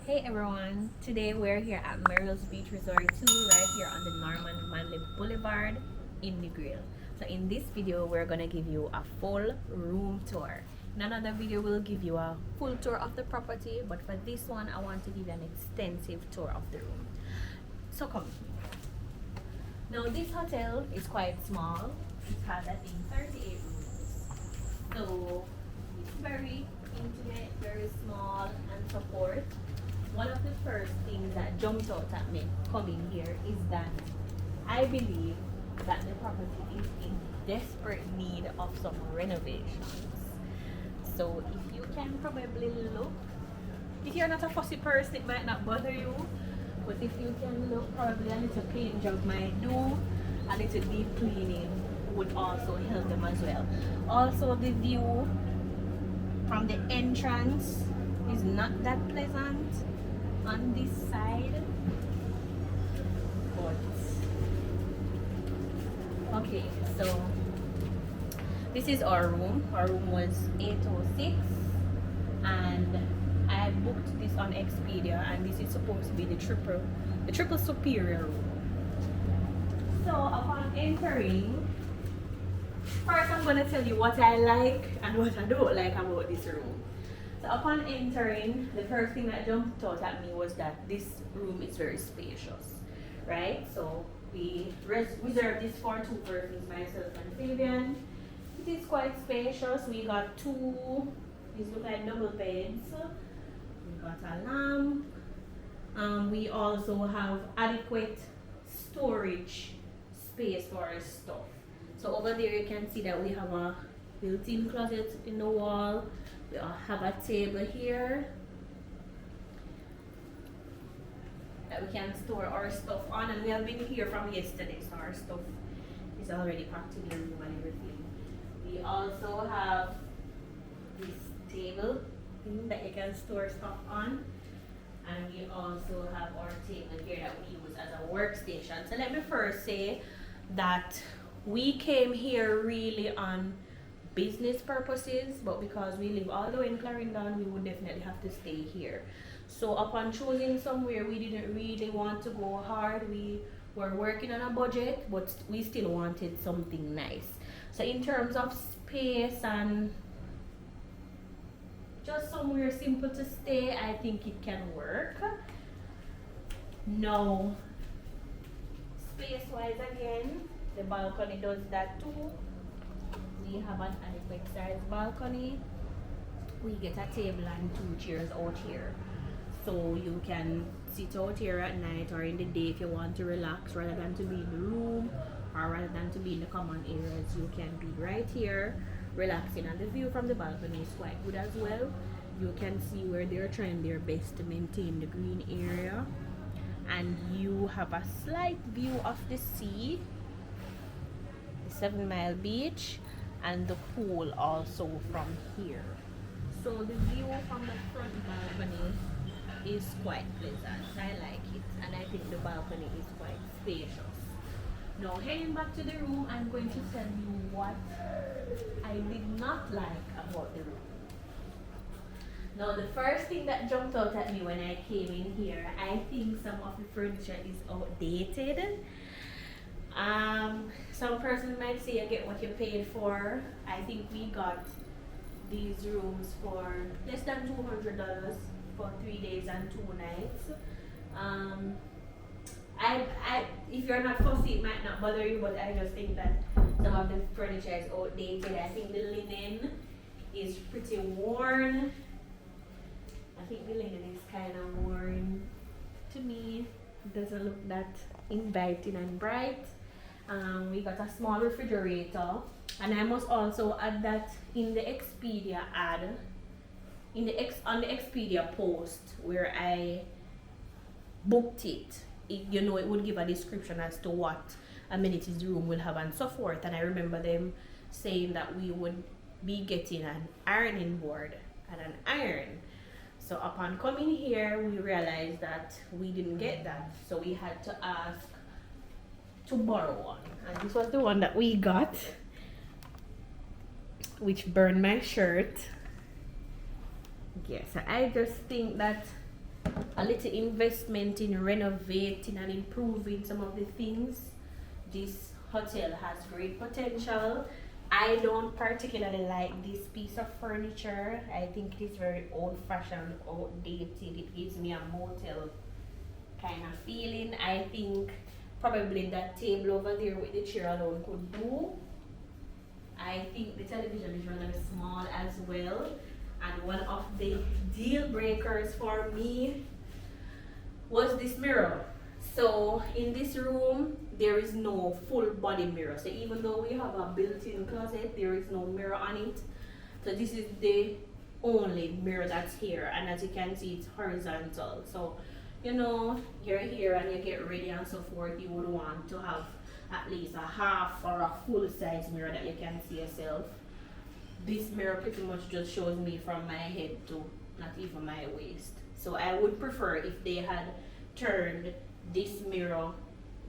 Hey everyone, today we're here at Merrils Beach Resort 2 right here on the Norman Manley Boulevard in the Grill. So in this video we're gonna give you a full room tour. In another video we'll give you a full tour of the property, but for this one I want to give you an extensive tour of the room. So come. Now this hotel is quite small. It has I think 38 rooms. So it's very intimate, very small and support. One of the first things that jumped out at me coming here is that I believe that the property is in desperate need of some renovations. So if you can probably look, if you're not a fussy person it might not bother you, but if you can look, probably a little paint job might do, a little deep cleaning would also help them as well. Also the view from the entrance is not that pleasant on this side, but okay, so this is our room. Our room was 806 and I booked this on Expedia, and this is supposed to be the triple superior room. So upon entering, first I'm going to tell you what I like and what I don't like about this room. So upon entering, the first thing that jumped out at me was that this room is very spacious, right? So we reserved this for two persons, myself and Fabian. It is quite spacious. We got these look like double beds. We got a lamp. We also have adequate storage space for our stuff. So over there you can see that we have a built-in closet in the wall. We have a table here that we can store our stuff on, and we have been here from yesterday, so our stuff is already packed in the room and everything. We also have this table that you can store stuff on, and we also have our table here that we use as a workstation. So let me first say that we came here really on business purposes, but because we live all the way in Clarendon, we would definitely have to stay here. So upon choosing somewhere, we didn't really want to go hard. We were working on a budget, but we still wanted something nice. So in terms of space and just somewhere simple to stay, I think it can work. Now, space-wise again, the balcony does that too. We have an adequate sized balcony. We get a table and two chairs out here, so you can sit out here at night or in the day if you want to relax, rather than to be in the room or rather than to be in the common areas. You can be right here relaxing, and the view from the balcony is quite good as well. You can see where they're trying their best to maintain the green area, and you have a slight view of the sea, the 7 Mile Beach, and the pool also from here. So the view from the front balcony is quite pleasant. I like it, and I think the balcony is quite spacious. Now heading back to the room, I'm going to tell you what I did not like about the room. Now the first thing that jumped out at me when I came in here, I think some of the furniture is outdated. Some person might say you get what you paid for. I think we got these rooms for less than $200 for 3 days and 2 nights. If you're not fussy, it might not bother you, but I just think that some of the furniture is outdated. I think the linen is pretty worn. I think the linen is kind of worn to me. It doesn't look that inviting and bright. We got a small refrigerator, and I must also add that in the Expedia ad, on the Expedia post where I booked it, it would give a description as to what amenities the room will have and so forth. And I remember them saying that we would be getting an ironing board and an iron. So upon coming here, we realized that we didn't get that, so we had to ask to borrow one, and this was the one that we got, which burned my shirt. Yes, I just think that a little investment in renovating and improving some of the things. This hotel has great potential. I don't particularly like this piece of furniture. I think it is very old-fashioned, outdated. It gives me a motel kind of feeling. I think probably that table over there with the chair alone could do. I think the television is rather small as well. And one of the deal breakers for me was this mirror. So in this room, there is no full body mirror. So even though we have a built-in closet, there is no mirror on it. So this is the only mirror that's here. And as you can see, it's horizontal. So, you know, you're here and you get ready and so forth, you would want to have at least a half or a full-size mirror that you can see yourself. This mirror pretty much just shows me from my head to not even my waist. So I would prefer if they had turned this mirror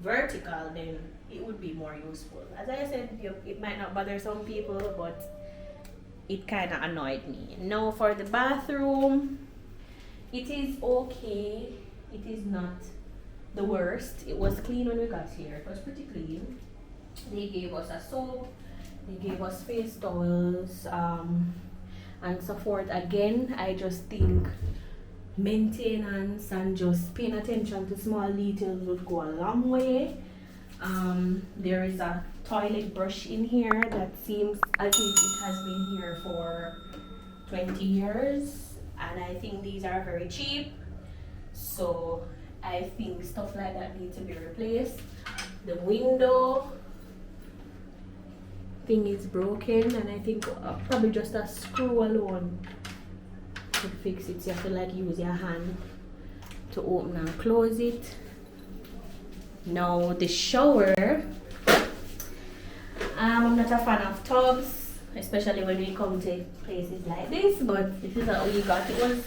vertical, then it would be more useful. As I said, it might not bother some people, but it kind of annoyed me. Now for the bathroom, it is okay. It is not the worst. It was clean when we got here. It was pretty clean. They gave us a soap, they gave us face towels, and so forth. Again, I just think maintenance and just paying attention to small details would go a long way. There is a toilet brush in here that seems, I think it has been here for 20 years, and I think these are very cheap, so I think stuff like that needs to be replaced. The window thing is broken, and I think probably just a screw alone could fix it. So you have to like use your hand to open and close it. Now the shower, I'm not a fan of tubs, especially when we come to places like this, but this is what we got. It was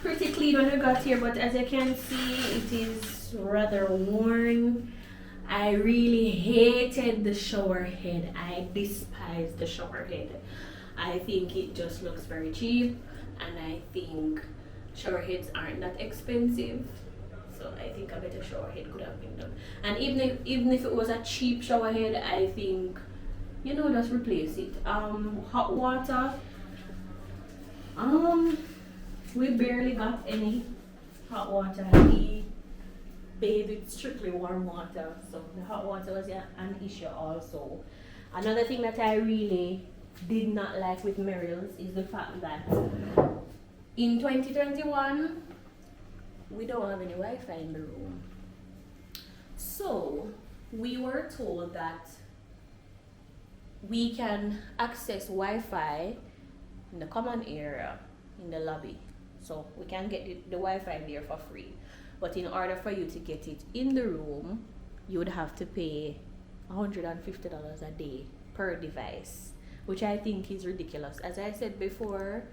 pretty clean when we got here, but as you can see, it is rather worn. I really hated the shower head. I despise the shower head. I think it just looks very cheap, and I think shower heads aren't that expensive, so I think a better shower head could have been done. And even if it was a cheap shower head, I think, you know, just replace it. Hot water, we barely got any hot water. We bathed with strictly warm water, so the hot water was an issue also. Another thing that I really did not like with Merrils is the fact that in 2021 we don't have any Wi-Fi in the room. So we were told that we can access Wi-Fi in the common area in the lobby, so we can get the Wi-Fi there for free, but in order for you to get it in the room, you would have to pay $150 a day per device, which I think is ridiculous. As I said before,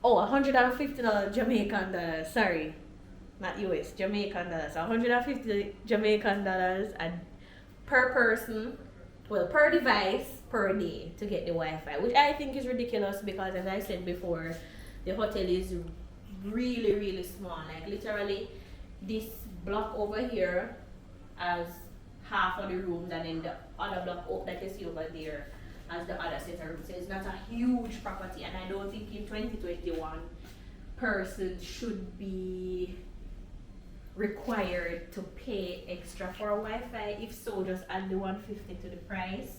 $150 Jamaican dollars, sorry, not US, Jamaican dollars. $150 Jamaican dollars and per person, well, per device per day to get the Wi-Fi, which I think is ridiculous because, as I said before, the hotel is really, really small. Like literally, this block over here has half of the rooms, and then the other block that you see over there as the other set of rooms. So it's not a huge property, and I don't think in 2021 persons should be required to pay extra for Wi-Fi. If so, just add the $150 to the price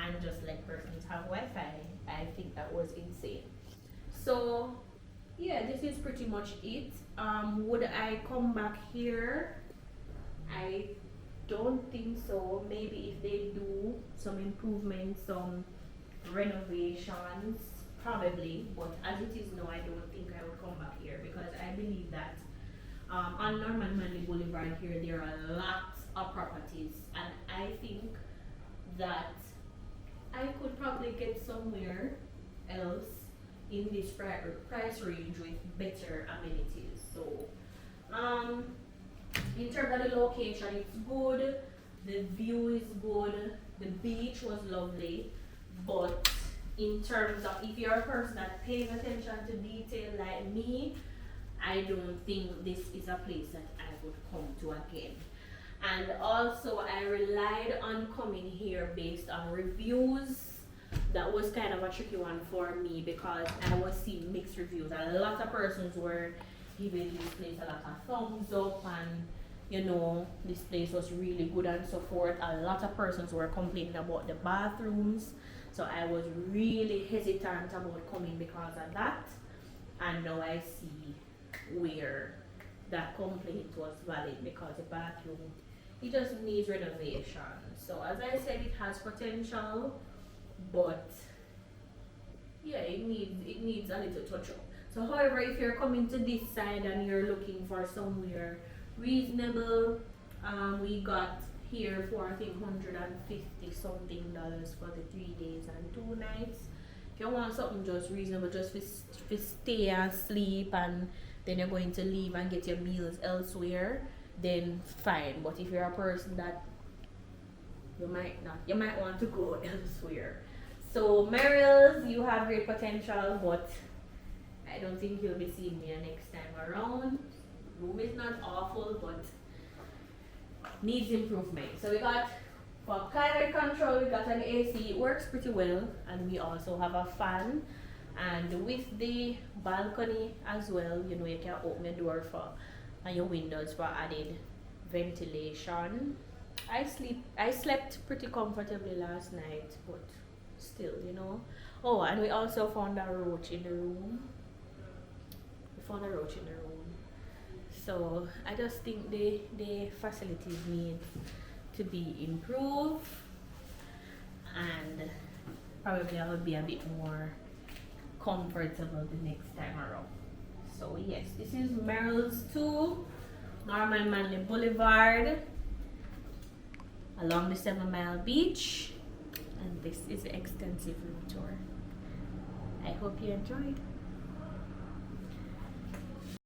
and just let persons have Wi-Fi. I think that was insane. So yeah, this is pretty much it. Would I come back here? I don't think so. Maybe if they do some improvements, some renovations, probably. But as it is now, I don't think I would come back here because I believe that on Norman Manley Boulevard here, there are lots of properties, and I think that I could probably get somewhere else in this price range with better amenities. So in terms of the location, it's good, the view is good, the beach was lovely, but in terms of if you're a person that pays attention to detail like me, I don't think this is a place that I would come to again. And also I relied on coming here based on reviews. That was kind of a tricky one for me because I was seeing mixed reviews. A lot of persons were giving this place a lot of thumbs up and you know, this place was really good and so forth. A lot of persons were complaining about the bathrooms. So I was really hesitant about coming because of that. And now I see where that complaint was valid because the bathroom, it just needs renovation. So as I said, it has potential, but yeah, it needs a little touch up. So however, if you're coming to this side and you're looking for somewhere reasonable, we got here for I think $150 something for the 3 days and 2 nights. If you want something just reasonable, just for stay and sleep, and then you're going to leave and get your meals elsewhere, then fine. But if you're a person that you might want to go elsewhere. So Merrils, you have great potential, but I don't think you'll be seeing me next time around. Room is not awful, but needs improvement. So we got, for climate control, we got an AC. It works pretty well, and we also have a fan. And with the balcony as well, you know, you can open your door for and your windows for added ventilation. I slept pretty comfortably last night, but still, you know. Oh, and we also found a roach in the room. So I just think the facilities need to be improved, and probably I will be a bit more comfortable the next time around. So yes, this is Merrils 2, Norman Manley Boulevard, along the 7 Mile Beach, and this is the extensive room tour. I hope you enjoyed.